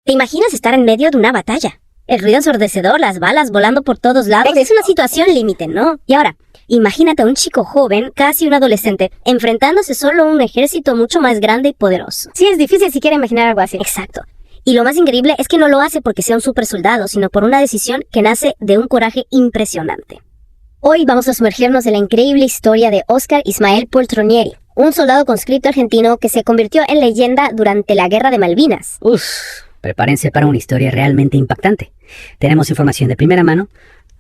¿Te imaginas estar en medio de una batalla? El ruido ensordecedor, las balas volando por todos lados. Es una situación límite, ¿no? Y ahora, imagínate a un chico joven, casi un adolescente, enfrentándose solo a un ejército mucho más grande y poderoso. Sí, es difícil siquiera imaginar algo así. Exacto. Y lo más increíble es que no lo hace porque sea un super soldado, sino por una decisión que nace de un coraje impresionante. Hoy vamos a sumergirnos en la increíble historia de Óscar Ismael Poltronieri, un soldado conscripto argentino que se convirtió en leyenda durante la Guerra de Malvinas. Prepárense para una historia realmente impactante. Tenemos información de primera mano,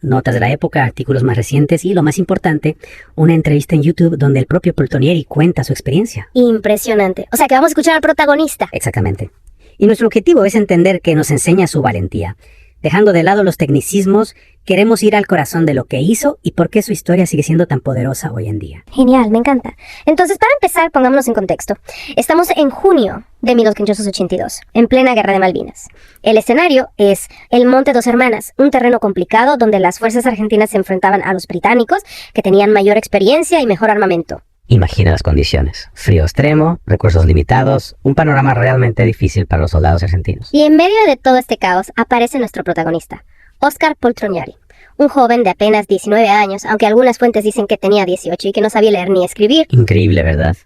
notas de la época, artículos más recientes y, lo más importante, una entrevista en YouTube donde el propio Poltronieri cuenta su experiencia. Impresionante. O sea que vamos a escuchar al protagonista. Exactamente. Y nuestro objetivo es entender que nos enseña su valentía. Dejando de lado los tecnicismos, queremos ir al corazón de lo que hizo y por qué su historia sigue siendo tan poderosa hoy en día. Genial, me encanta. Entonces, para empezar, pongámonos en contexto. Estamos en junio de 1882, en plena Guerra de Malvinas. El escenario es el Monte Dos Hermanas, un terreno complicado donde las fuerzas argentinas se enfrentaban a los británicos, que tenían mayor experiencia y mejor armamento. Imagina las condiciones. Frío extremo, recursos limitados, un panorama realmente difícil para los soldados argentinos. Y en medio de todo este caos aparece nuestro protagonista, Óscar Poltronieri, un joven de apenas 19 años, aunque algunas fuentes dicen que tenía 18 y que no sabía leer ni escribir. Increíble, ¿verdad?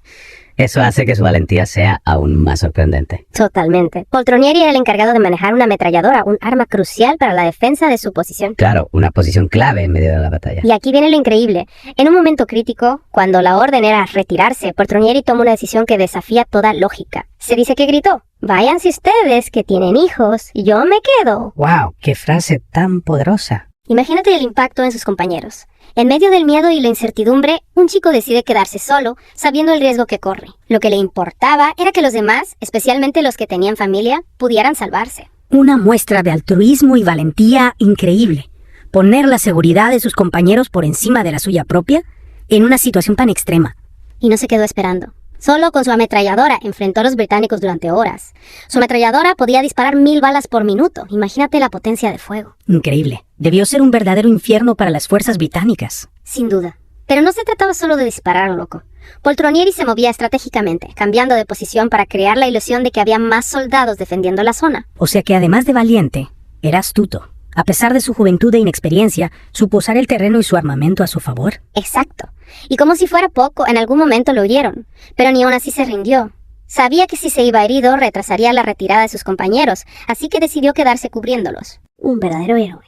Eso hace que su valentía sea aún más sorprendente. Totalmente. Poltronieri era el encargado de manejar una ametralladora, un arma crucial para la defensa de su posición. Claro, una posición clave en medio de la batalla. Y aquí viene lo increíble. En un momento crítico, cuando la orden era retirarse, Poltronieri tomó una decisión que desafía toda lógica. Se dice que gritó: "Váyanse ustedes, que tienen hijos, y yo me quedo". ¡Wow! ¡Qué frase tan poderosa! Imagínate el impacto en sus compañeros. En medio del miedo y la incertidumbre, un chico decide quedarse solo, sabiendo el riesgo que corre. Lo que le importaba era que los demás, especialmente los que tenían familia, pudieran salvarse. Una muestra de altruismo y valentía increíble. Poner la seguridad de sus compañeros por encima de la suya propia en una situación tan extrema. Y no se quedó esperando. Solo con su ametralladora enfrentó a los británicos durante horas. Su ametralladora podía disparar 1000 balas por minuto. Imagínate la potencia de fuego. Increíble. Debió ser un verdadero infierno para las fuerzas británicas. Sin duda. Pero no se trataba solo de disparar a lo loco. Poltronieri se movía estratégicamente, cambiando de posición para crear la ilusión de que había más soldados defendiendo la zona. O sea que además de valiente, era astuto. A pesar de su juventud e inexperiencia, supo usar el terreno y su armamento a su favor. Exacto. Y como si fuera poco, en algún momento lo hirieron. Pero ni aún así se rindió. Sabía que si se iba herido, retrasaría la retirada de sus compañeros, así que decidió quedarse cubriéndolos. Un verdadero héroe,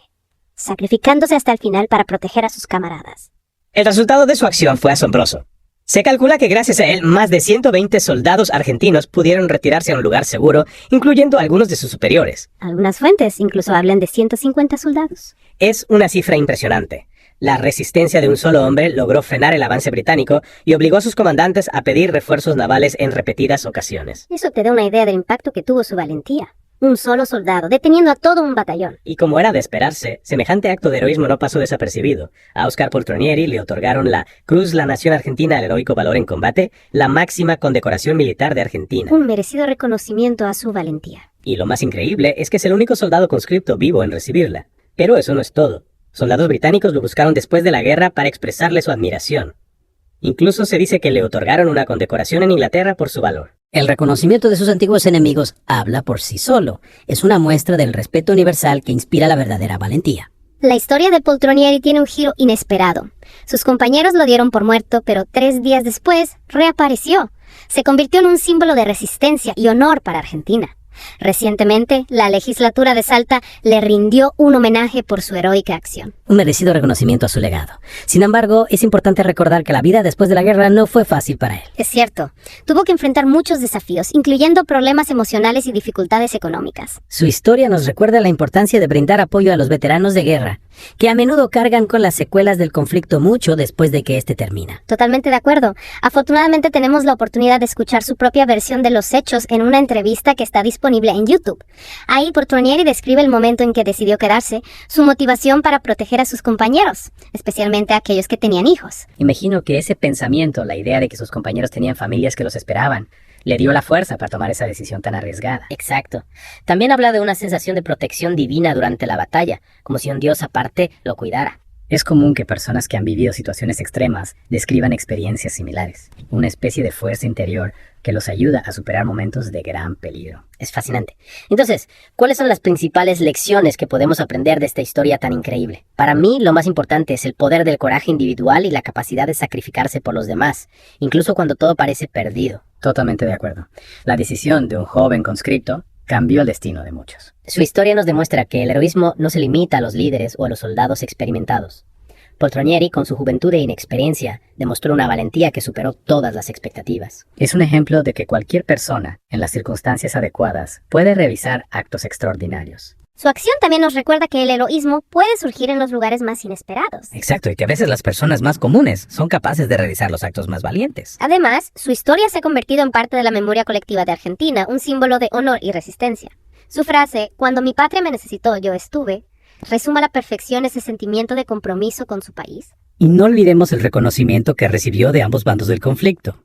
sacrificándose hasta el final para proteger a sus camaradas. El resultado de su acción fue asombroso. Se calcula que gracias a él, más de 120 soldados argentinos pudieron retirarse a un lugar seguro, incluyendo algunos de sus superiores. Algunas fuentes incluso hablan de 150 soldados. Es una cifra impresionante. La resistencia de un solo hombre logró frenar el avance británico y obligó a sus comandantes a pedir refuerzos navales en repetidas ocasiones. Eso te da una idea del impacto que tuvo su valentía. Un solo soldado, deteniendo a todo un batallón. Y como era de esperarse, semejante acto de heroísmo no pasó desapercibido. A Óscar Poltronieri le otorgaron la Cruz La Nación Argentina al Heroico Valor en Combate, la máxima condecoración militar de Argentina. Un merecido reconocimiento a su valentía. Y lo más increíble es que es el único soldado conscripto vivo en recibirla. Pero eso no es todo. Soldados británicos lo buscaron después de la guerra para expresarle su admiración. Incluso se dice que le otorgaron una condecoración en Inglaterra por su valor. El reconocimiento de sus antiguos enemigos habla por sí solo. Es una muestra del respeto universal que inspira la verdadera valentía. La historia de Poltronieri tiene un giro inesperado. Sus compañeros lo dieron por muerto, pero 3 días después reapareció. Se convirtió en un símbolo de resistencia y honor para Argentina. Recientemente, la legislatura de Salta le rindió un homenaje por su heroica acción. Un merecido reconocimiento a su legado. Sin embargo, es importante recordar que la vida después de la guerra no fue fácil para él. Es cierto, tuvo que enfrentar muchos desafíos, incluyendo problemas emocionales y dificultades económicas. Su historia nos recuerda la importancia de brindar apoyo a los veteranos de guerra, que a menudo cargan con las secuelas del conflicto mucho después de que este termina. Totalmente de acuerdo. Afortunadamente tenemos la oportunidad de escuchar su propia versión de los hechos en una entrevista que está disponible en YouTube. Ahí Poltronieri describe el momento en que decidió quedarse, su motivación para proteger a sus compañeros, especialmente a aquellos que tenían hijos. Imagino que ese pensamiento, la idea de que sus compañeros tenían familias que los esperaban, le dio la fuerza para tomar esa decisión tan arriesgada. Exacto. También habla de una sensación de protección divina durante la batalla, como si un dios aparte lo cuidara. Es común que personas que han vivido situaciones extremas describan experiencias similares, una especie de fuerza interior que los ayuda a superar momentos de gran peligro. Es fascinante. Entonces, ¿cuáles son las principales lecciones que podemos aprender de esta historia tan increíble? Para mí, lo más importante es el poder del coraje individual y la capacidad de sacrificarse por los demás, incluso cuando todo parece perdido. Totalmente de acuerdo. La decisión de un joven conscripto cambió el destino de muchos. Su historia nos demuestra que el heroísmo no se limita a los líderes o a los soldados experimentados. Poltronieri, con su juventud e inexperiencia, demostró una valentía que superó todas las expectativas. Es un ejemplo de que cualquier persona, en las circunstancias adecuadas, puede realizar actos extraordinarios. Su acción también nos recuerda que el heroísmo puede surgir en los lugares más inesperados. Exacto, y que a veces las personas más comunes son capaces de realizar los actos más valientes. Además, su historia se ha convertido en parte de la memoria colectiva de Argentina, un símbolo de honor y resistencia. Su frase, "Cuando mi patria me necesitó, yo estuve", resuma a la perfección ese sentimiento de compromiso con su país. Y no olvidemos el reconocimiento que recibió de ambos bandos del conflicto.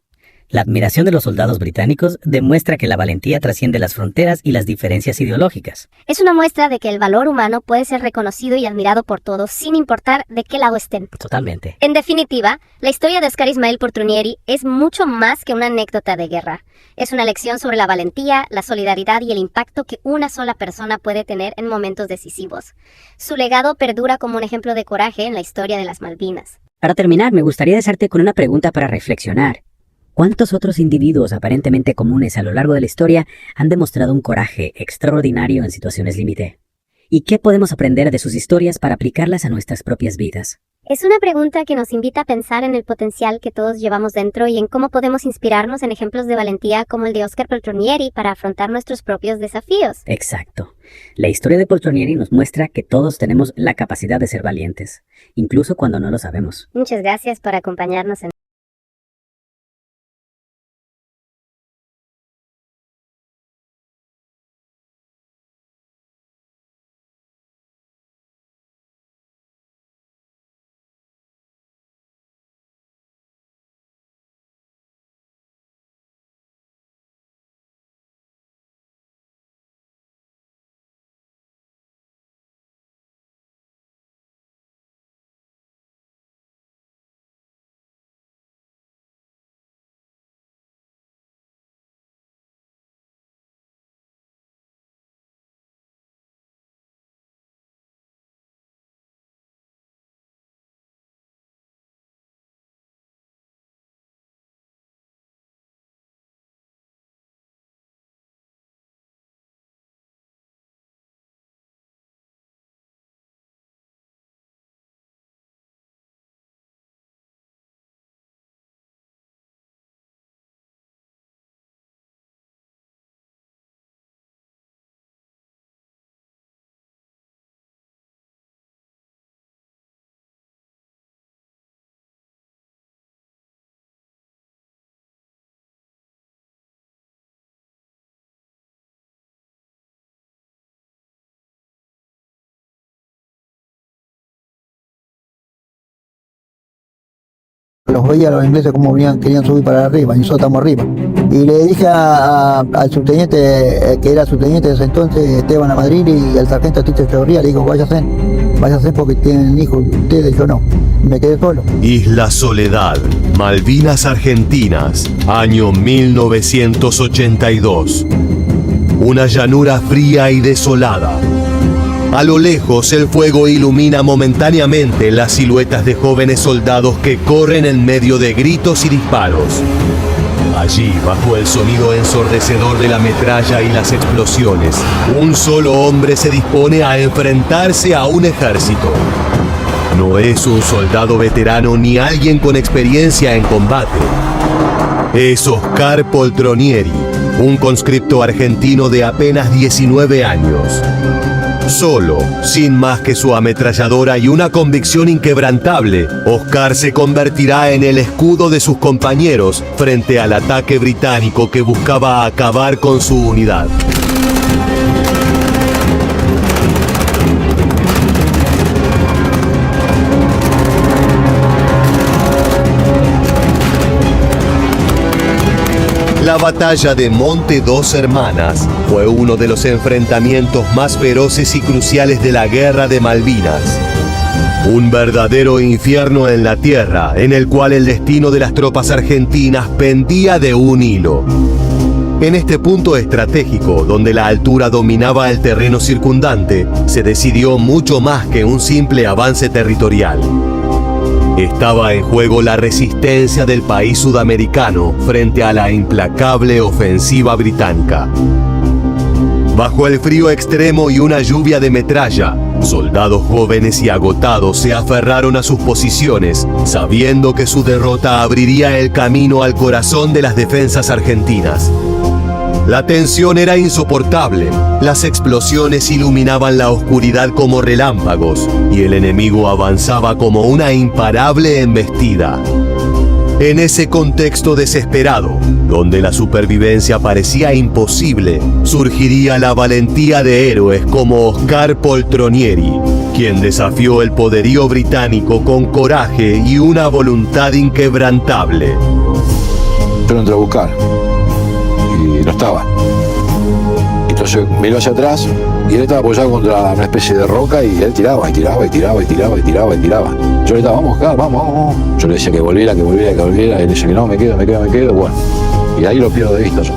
La admiración de los soldados británicos demuestra que la valentía trasciende las fronteras y las diferencias ideológicas. Es una muestra de que el valor humano puede ser reconocido y admirado por todos, sin importar de qué lado estén. Totalmente. En definitiva, la historia de Oscar Ismael Poltronieri es mucho más que una anécdota de guerra. Es una lección sobre la valentía, la solidaridad y el impacto que una sola persona puede tener en momentos decisivos. Su legado perdura como un ejemplo de coraje en la historia de las Malvinas. Para terminar, me gustaría dejarte con una pregunta para reflexionar. ¿Cuántos otros individuos aparentemente comunes a lo largo de la historia han demostrado un coraje extraordinario en situaciones límite? ¿Y qué podemos aprender de sus historias para aplicarlas a nuestras propias vidas? Es una pregunta que nos invita a pensar en el potencial que todos llevamos dentro y en cómo podemos inspirarnos en ejemplos de valentía como el de Oscar Poltronieri para afrontar nuestros propios desafíos. Exacto. La historia de Poltronieri nos muestra que todos tenemos la capacidad de ser valientes, incluso cuando no lo sabemos. Muchas gracias por acompañarnos en Los veía a los ingleses como venían, querían subir para arriba, y nosotros estamos arriba. Y le dije al subteniente, que era subteniente desde entonces, Esteban Amadrini, y al sargento Tito Echeverría, le digo, váyase porque tienen hijos, ustedes, yo no. Me quedé solo. Isla Soledad, Malvinas Argentinas, año 1982. Una llanura fría y desolada. A lo lejos, el fuego ilumina momentáneamente las siluetas de jóvenes soldados que corren en medio de gritos y disparos. Allí, bajo el sonido ensordecedor de la metralla y las explosiones, un solo hombre se dispone a enfrentarse a un ejército. No es un soldado veterano ni alguien con experiencia en combate. Es Oscar Poltronieri, un conscripto argentino de apenas 19 años. Solo, sin más que su ametralladora y una convicción inquebrantable, Oscar se convertirá en el escudo de sus compañeros frente al ataque británico que buscaba acabar con su unidad. La batalla de Monte Dos Hermanas fue uno de los enfrentamientos más feroces y cruciales de la Guerra de Malvinas. Un verdadero infierno en la tierra, en el cual el destino de las tropas argentinas pendía de un hilo. En este punto estratégico, donde la altura dominaba el terreno circundante, se decidió mucho más que un simple avance territorial. Estaba en juego la resistencia del país sudamericano frente a la implacable ofensiva británica. Bajo el frío extremo y una lluvia de metralla, soldados jóvenes y agotados se aferraron a sus posiciones, sabiendo que su derrota abriría el camino al corazón de las defensas argentinas. La tensión era insoportable, las explosiones iluminaban la oscuridad como relámpagos y el enemigo avanzaba como una imparable embestida. En ese contexto desesperado, donde la supervivencia parecía imposible, surgiría la valentía de héroes como Oscar Poltronieri, quien desafió el poderío británico con coraje y una voluntad inquebrantable. Yo entré a buscar y no estaba. Entonces miró hacia atrás y él estaba apoyado contra una especie de roca y él tiraba. Yo le estaba, vamos, Oscar, vamos. Yo le decía que volviera, y él decía que no, me quedo, bueno. Y ahí lo pierdo de vista yo.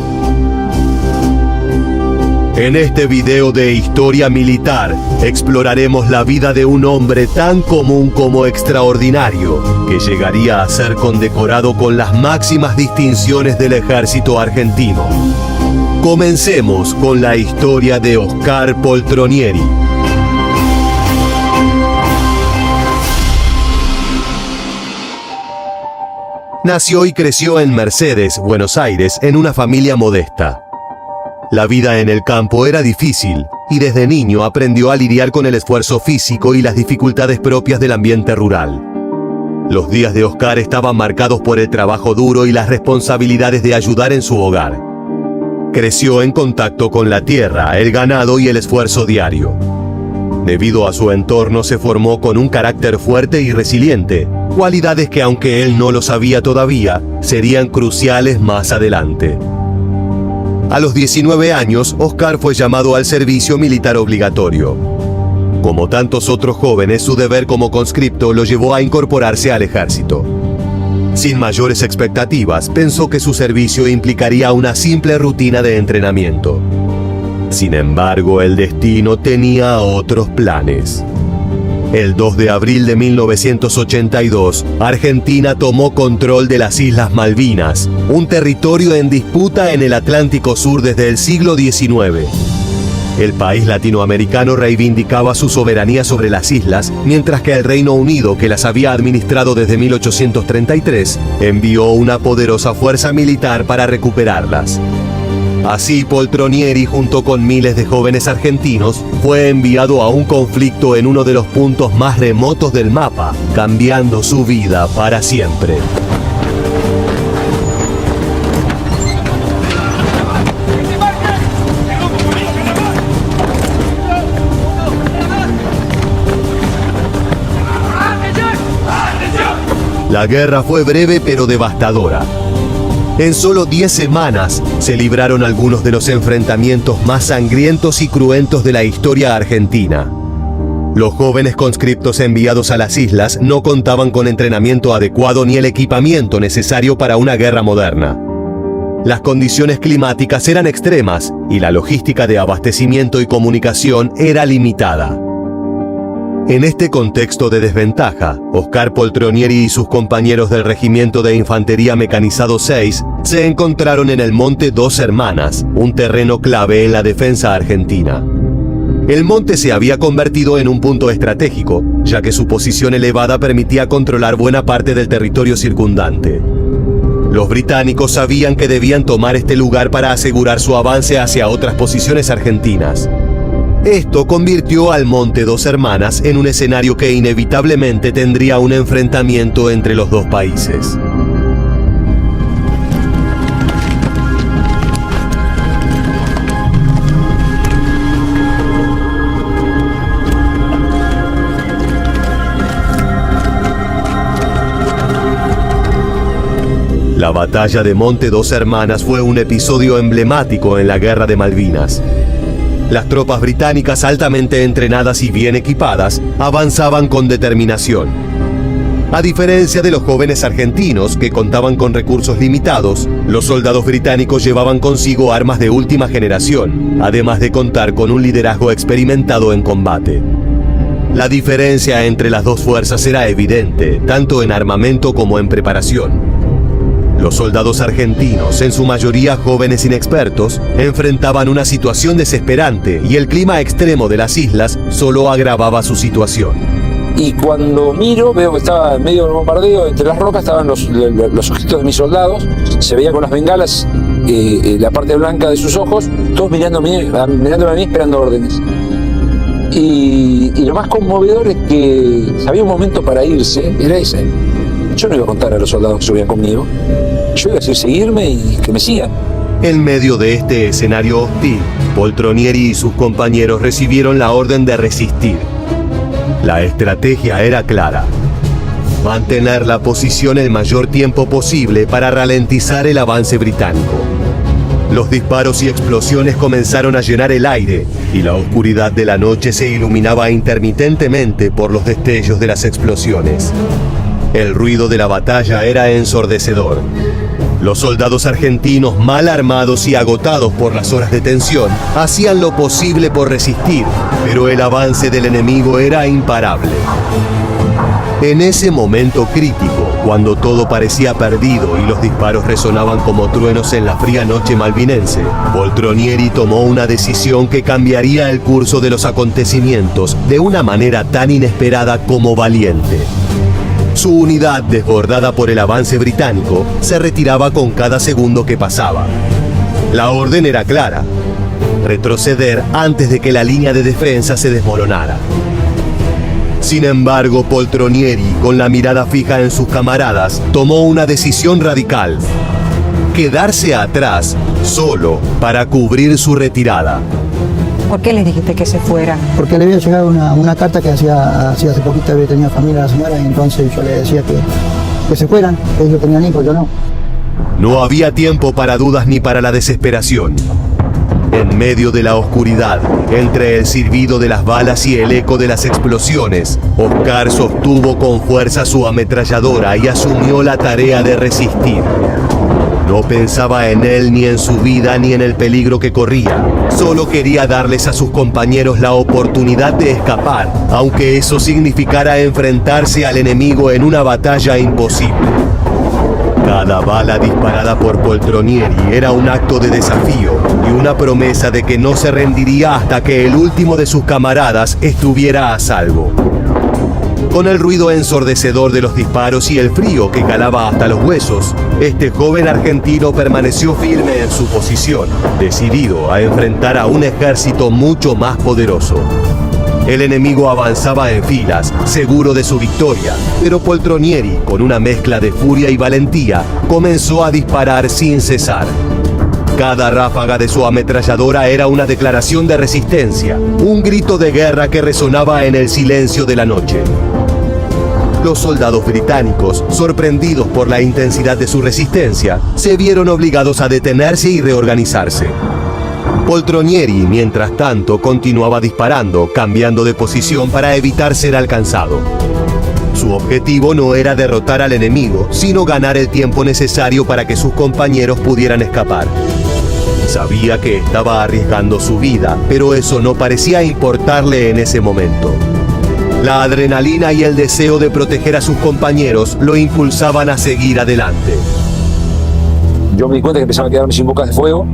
En este video de historia militar, exploraremos la vida de un hombre tan común como extraordinario, que llegaría a ser condecorado con las máximas distinciones del ejército argentino. Comencemos con la historia de Oscar Poltronieri. Nació y creció en Mercedes, Buenos Aires, en una familia modesta. La vida en el campo era difícil y desde niño aprendió a lidiar con el esfuerzo físico y las dificultades propias del ambiente rural. Los días de Oscar estaban marcados por el trabajo duro y las responsabilidades de ayudar en su hogar. Creció en contacto con la tierra, el ganado y el esfuerzo diario. Debido a su entorno se formó con un carácter fuerte y resiliente, cualidades que aunque él no lo sabía todavía, serían cruciales más adelante. A los 19 años, Oscar fue llamado al servicio militar obligatorio. Como tantos otros jóvenes, su deber como conscripto lo llevó a incorporarse al ejército. Sin mayores expectativas, pensó que su servicio implicaría una simple rutina de entrenamiento. Sin embargo, el destino tenía otros planes. El 2 de abril de 1982, Argentina tomó control de las Islas Malvinas, un territorio en disputa en el Atlántico Sur desde el siglo XIX. El país latinoamericano reivindicaba su soberanía sobre las islas, mientras que el Reino Unido, que las había administrado desde 1833, envió una poderosa fuerza militar para recuperarlas. Así, Poltronieri, junto con miles de jóvenes argentinos, fue enviado a un conflicto en uno de los puntos más remotos del mapa, cambiando su vida para siempre. La guerra fue breve pero devastadora. En solo 10 semanas se libraron algunos de los enfrentamientos más sangrientos y cruentos de la historia argentina. Los jóvenes conscriptos enviados a las islas no contaban con entrenamiento adecuado ni el equipamiento necesario para una guerra moderna. Las condiciones climáticas eran extremas y la logística de abastecimiento y comunicación era limitada. En este contexto de desventaja, Oscar Poltronieri y sus compañeros del Regimiento de Infantería Mecanizado 6 se encontraron en el Monte Dos Hermanas, un terreno clave en la defensa argentina. El monte se había convertido en un punto estratégico, ya que su posición elevada permitía controlar buena parte del territorio circundante. Los británicos sabían que debían tomar este lugar para asegurar su avance hacia otras posiciones argentinas. Esto convirtió al Monte Dos Hermanas en un escenario que inevitablemente tendría un enfrentamiento entre los dos países. La batalla de Monte Dos Hermanas fue un episodio emblemático en la Guerra de Malvinas. Las tropas británicas, altamente entrenadas y bien equipadas, avanzaban con determinación. A diferencia de los jóvenes argentinos, que contaban con recursos limitados, los soldados británicos llevaban consigo armas de última generación, además de contar con un liderazgo experimentado en combate. La diferencia entre las dos fuerzas era evidente, tanto en armamento como en preparación. Los soldados argentinos, en su mayoría jóvenes inexpertos, enfrentaban una situación desesperante y el clima extremo de las islas solo agravaba su situación. Y cuando miro, veo que estaba en medio del bombardeo, entre las rocas estaban los ojitos de mis soldados, se veía con las bengalas la parte blanca de sus ojos, todos mirándome a mí esperando órdenes. Y lo más conmovedor es que había un momento para irse, era ese. Yo no iba a contar a los soldados que subían conmigo, yo iba a decir seguirme y que me sigan. En medio de este escenario hostil, Poltronieri y sus compañeros recibieron la orden de resistir. La estrategia era clara: mantener la posición el mayor tiempo posible para ralentizar el avance británico. Los disparos y explosiones comenzaron a llenar el aire, y la oscuridad de la noche se iluminaba intermitentemente por los destellos de las explosiones. El ruido de la batalla era ensordecedor. Los soldados argentinos, mal armados y agotados por las horas de tensión, hacían lo posible por resistir, pero el avance del enemigo era imparable. En ese momento crítico, cuando todo parecía perdido y los disparos resonaban como truenos en la fría noche malvinense, Poltronieri tomó una decisión que cambiaría el curso de los acontecimientos de una manera tan inesperada como valiente. Su unidad, desbordada por el avance británico, se retiraba con cada segundo que pasaba. La orden era clara: retroceder antes de que la línea de defensa se desmoronara. Sin embargo, Poltronieri, con la mirada fija en sus camaradas, tomó una decisión radical: quedarse atrás, solo, para cubrir su retirada. ¿Por qué les dijiste que se fueran? Porque le había llegado una carta que hacía hace poquito había tenido familia a la señora, y entonces yo le decía que se fueran, que ellos tenían hijos, yo no. No había tiempo para dudas ni para la desesperación. En medio de la oscuridad, entre el silbido de las balas y el eco de las explosiones, Oscar sostuvo con fuerza su ametralladora y asumió la tarea de resistir. No pensaba en él, ni en su vida, ni en el peligro que corría. Solo quería darles a sus compañeros la oportunidad de escapar, aunque eso significara enfrentarse al enemigo en una batalla imposible. Cada bala disparada por Poltronieri era un acto de desafío y una promesa de que no se rendiría hasta que el último de sus camaradas estuviera a salvo. Con el ruido ensordecedor de los disparos y el frío que calaba hasta los huesos, este joven argentino permaneció firme en su posición, decidido a enfrentar a un ejército mucho más poderoso. El enemigo avanzaba en filas, seguro de su victoria, pero Poltronieri, con una mezcla de furia y valentía, comenzó a disparar sin cesar. Cada ráfaga de su ametralladora era una declaración de resistencia, un grito de guerra que resonaba en el silencio de la noche. Los soldados británicos, sorprendidos por la intensidad de su resistencia, se vieron obligados a detenerse y reorganizarse. Poltronieri, mientras tanto, continuaba disparando, cambiando de posición para evitar ser alcanzado. Su objetivo no era derrotar al enemigo, sino ganar el tiempo necesario para que sus compañeros pudieran escapar. Sabía que estaba arriesgando su vida, pero eso no parecía importarle en ese momento. La adrenalina y el deseo de proteger a sus compañeros lo impulsaban a seguir adelante. Yo me di cuenta que empezaba a quedarme sin bocas de fuego,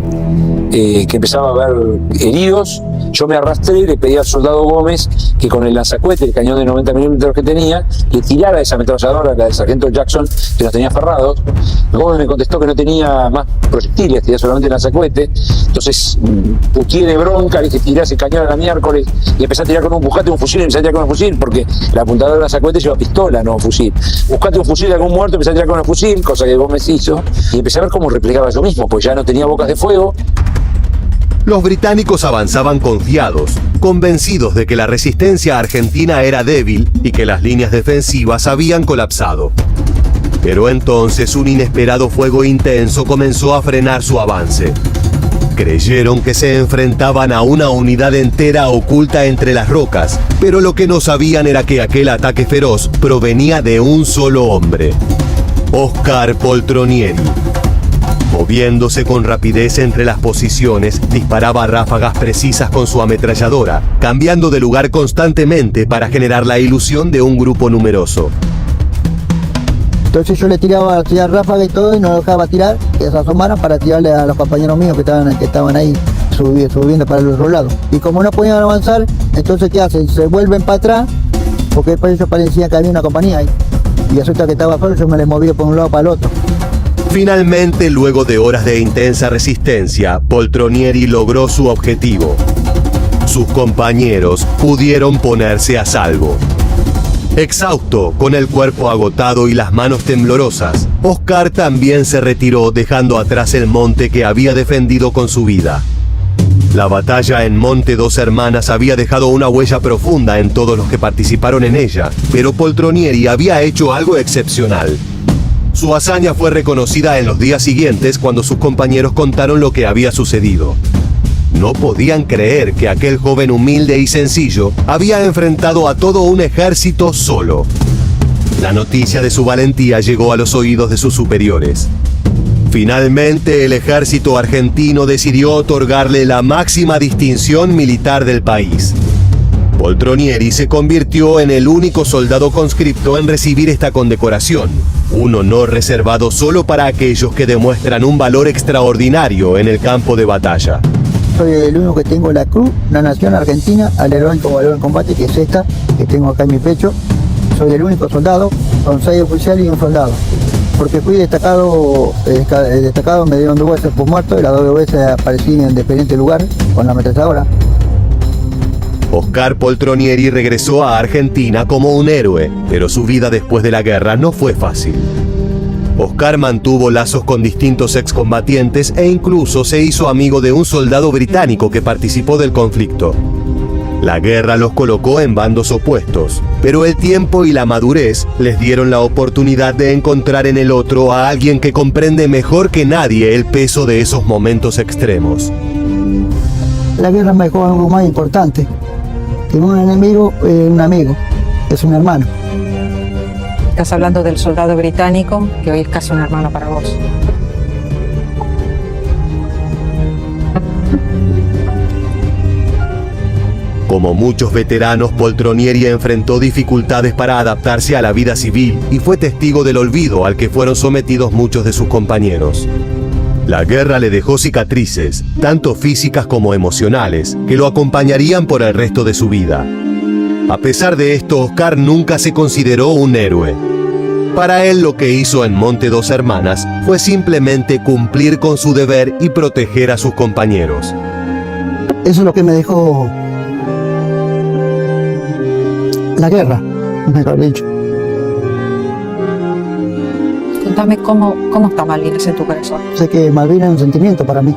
que empezaba a haber heridos. Yo me arrastré y le pedí al soldado Gómez que con el lanzacohete, el cañón de 90 milímetros que tenía, le tirara esa ametralladora, la del sargento Jackson, que los tenía aferrados. Gómez me contestó que no tenía más proyectiles, tenía solamente el lanzacohete. Entonces, putié de bronca, le dije, tirá ese cañón a la miércoles, y empecé a tirar con un buscate un fusil, y empecé a tirar con un fusil, porque la apuntadora del lanzacohete lleva pistola, no fusil. Buscate un fusil de algún muerto, empecé a tirar con un fusil, cosa que Gómez hizo, y empecé a ver cómo replicaba yo mismo, pues ya no tenía bocas de fuego. Los británicos avanzaban confiados, convencidos de que la resistencia argentina era débil y que las líneas defensivas habían colapsado. Pero entonces un inesperado fuego intenso comenzó a frenar su avance. Creyeron que se enfrentaban a una unidad entera oculta entre las rocas, pero lo que no sabían era que aquel ataque feroz provenía de un solo hombre, Oscar Poltronieri. Moviéndose con rapidez entre las posiciones, disparaba ráfagas precisas con su ametralladora, cambiando de lugar constantemente para generar la ilusión de un grupo numeroso. Entonces yo le tiraba ráfaga y todo y no lo dejaba tirar, que se asomaran para tirarle a los compañeros míos que estaban ahí subiendo para el otro lado. Y como no podían avanzar, entonces ¿qué hacen? Se vuelven para atrás, porque después ellos parecía que había una compañía ahí. Y resulta que estaba solo, yo me les movía por un lado para el otro. Finalmente, luego de horas de intensa resistencia, Poltronieri logró su objetivo. Sus compañeros pudieron ponerse a salvo. Exhausto, con el cuerpo agotado y las manos temblorosas, Oscar también se retiró dejando atrás el monte que había defendido con su vida. La batalla en Monte Dos Hermanas había dejado una huella profunda en todos los que participaron en ella, pero Poltronieri había hecho algo excepcional. Su hazaña fue reconocida en los días siguientes cuando sus compañeros contaron lo que había sucedido. No podían creer que aquel joven humilde y sencillo había enfrentado a todo un ejército solo. La noticia de su valentía llegó a los oídos de sus superiores. Finalmente, el ejército argentino decidió otorgarle la máxima distinción militar del país. Poltronieri se convirtió en el único soldado conscripto en recibir esta condecoración, un honor reservado solo para aquellos que demuestran un valor extraordinario en el campo de batalla. Soy el único que tengo la cruz, la nación argentina, al heroico valor en combate, que es esta, que tengo acá en mi pecho. Soy el único soldado, con 6 oficiales y un soldado. Porque fui destacado, me dieron 2 veces por muerto y las 2 veces aparecí en diferentes lugares con la ametralladora. Oscar Poltronieri regresó a Argentina como un héroe, pero su vida después de la guerra no fue fácil. Oscar mantuvo lazos con distintos excombatientes e incluso se hizo amigo de un soldado británico que participó del conflicto. La guerra los colocó en bandos opuestos, pero el tiempo y la madurez les dieron la oportunidad de encontrar en el otro a alguien que comprende mejor que nadie el peso de esos momentos extremos. La guerra me dejó algo más importante, que un enemigo es un amigo, es un hermano. Estás hablando del soldado británico, que hoy es casi un hermano para vos. Como muchos veteranos, Poltronieri enfrentó dificultades para adaptarse a la vida civil y fue testigo del olvido al que fueron sometidos muchos de sus compañeros. La guerra le dejó cicatrices, tanto físicas como emocionales, que lo acompañarían por el resto de su vida. A pesar de esto, Oscar nunca se consideró un héroe. Para él, lo que hizo en Monte Dos Hermanas fue simplemente cumplir con su deber y proteger a sus compañeros. Eso es lo que me dejó la guerra, mejor dicho. Contame cómo está Malvinas en tu corazón. Sé que Malvinas es un sentimiento para mí.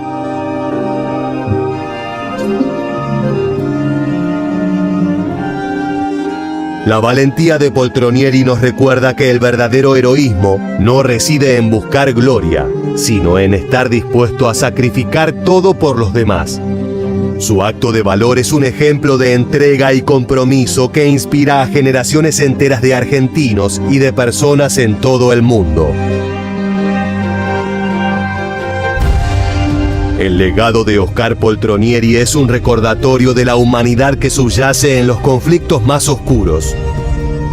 La valentía de Poltronieri nos recuerda que el verdadero heroísmo no reside en buscar gloria, sino en estar dispuesto a sacrificar todo por los demás. Su acto de valor es un ejemplo de entrega y compromiso que inspira a generaciones enteras de argentinos y de personas en todo el mundo. El legado de Oscar Poltronieri es un recordatorio de la humanidad que subyace en los conflictos más oscuros.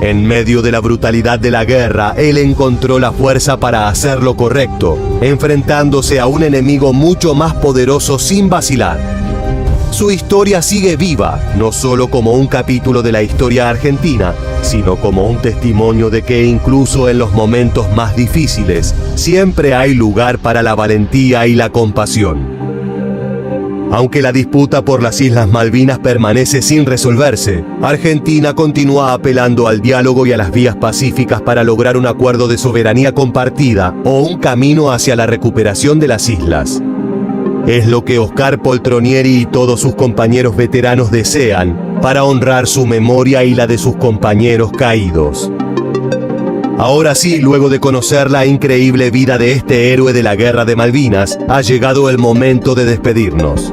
En medio de la brutalidad de la guerra, él encontró la fuerza para hacer lo correcto, enfrentándose a un enemigo mucho más poderoso sin vacilar. Su historia sigue viva, no solo como un capítulo de la historia argentina, sino como un testimonio de que incluso en los momentos más difíciles, siempre hay lugar para la valentía y la compasión. Aunque la disputa por las Islas Malvinas permanece sin resolverse, Argentina continúa apelando al diálogo y a las vías pacíficas para lograr un acuerdo de soberanía compartida o un camino hacia la recuperación de las islas. Es lo que Oscar Poltronieri y todos sus compañeros veteranos desean para honrar su memoria y la de sus compañeros caídos. Ahora sí, luego de conocer la increíble vida de este héroe de la Guerra de Malvinas, ha llegado el momento de despedirnos.